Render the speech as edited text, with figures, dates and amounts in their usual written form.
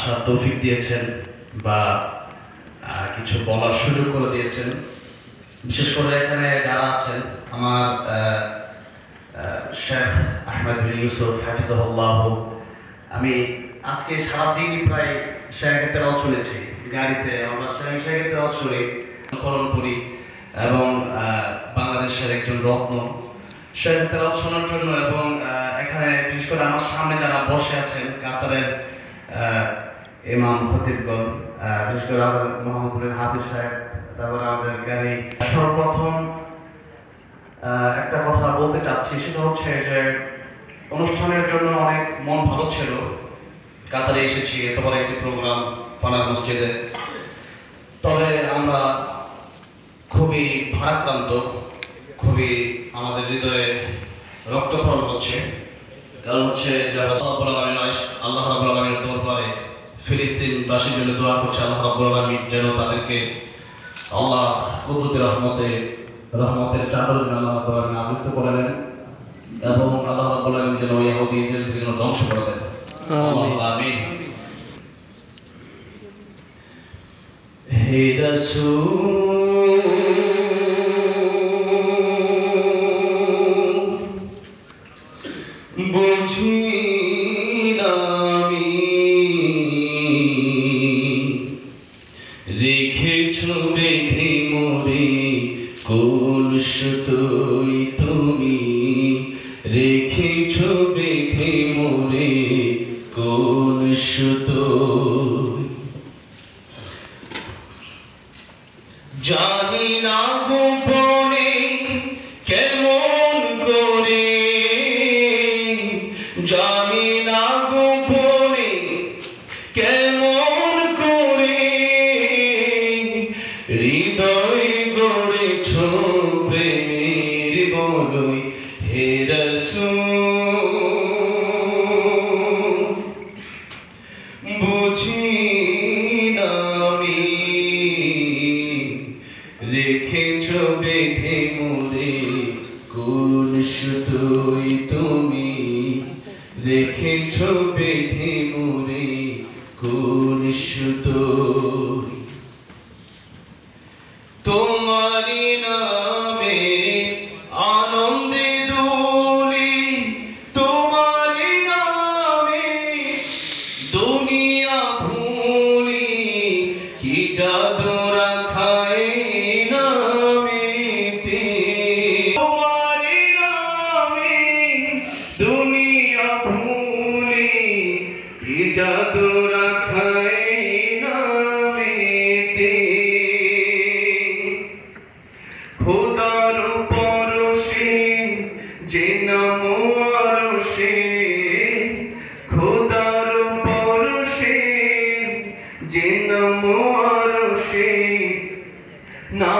আসার তৌফিক দিয়েছেন বা কিছু বলার সুযোগ করে দিয়েছেন। বিশেষ করে এখানে যারা আছেন আমার শেখ আহমেদ বিন ইউসুফ হাফিজাহুল্লাহ, আমি আজকে সারাদিন প্রায় শেখের তেলাওয়াত শুনেছি। গাড়িতে আমরা শেখের তেলাওয়াত শুনি, অনুকরণ করি এবং বাংলাদেশের একজন রত্ন শেখের তেলাওয়াত শোনার জন্য এবং এখানে বিশেষ করে আমার সামনে যারা বসে আছেন কাতারের ইমাম খতিবগণ, বিশেষ করে আমাদের মোহাম্মদপুরের হাফিজ সাহেব, তারপরে আমাদের গাড়ি। সর্বপ্রথম একটা কথা বলতে চাচ্ছি, সেটা হচ্ছে যে অনুষ্ঠানের জন্য অনেক মন ভালো ছিল। কাতারে এসেছি, এত বড় একটি প্রোগ্রাম পানার মসজিদে, তবে আমরা খুবই ভারাক্রান্ত, খুবই আমাদের হৃদয়ে রক্তক্ষরণ হচ্ছে। কারণ হচ্ছে যারা আল্লাহ রাব্বুল আলামিনের দরবারে ফিলিস্তিনবাসীর জন্য দোয়া করছে, আল্লাহ রাব্বুল আলামিন যেন তাদেরকে আল্লাহ কুদরতের রহমতের চাদর যেন আল্লাহ রাব্বুল আলামিন আবৃত করে নেন এবং আল্লাহ রাব্বুল আলামিন যেন ইহুদি ইসরায়েল থেকে ধ্বংস করে দেন। আমিন। হে রাসূল বুঝি রেখেছ বেঁধে মোরে কোন সুতোয় তুমি, রেখেছ বেঁধে মোরে কোন সুতোয়, জানি না গোপনে কেমন করে, জানি না গোপনে কেমন করে হৃদয় গড়েছ প্রেমের বলয়। হে রাসূল বুঝি না আমি, রেখেছ বেঁধে মোরে কোন সুতোয় তুমি, রেখেছ বেঁধে মোরে কোন সুতোয়, তোমারি নামে আনন্দে দুলি, তোমারি নামে দুনিয়া ভুলি, কি জাদু রাখায় নামেতে, তোমারি নামে দুনিয়া ভুলি, কি জাদু রাখায় নামেতে, খোদার পরশে যে নাম আরশে, খোদার পরশে যে নাম আরশে, না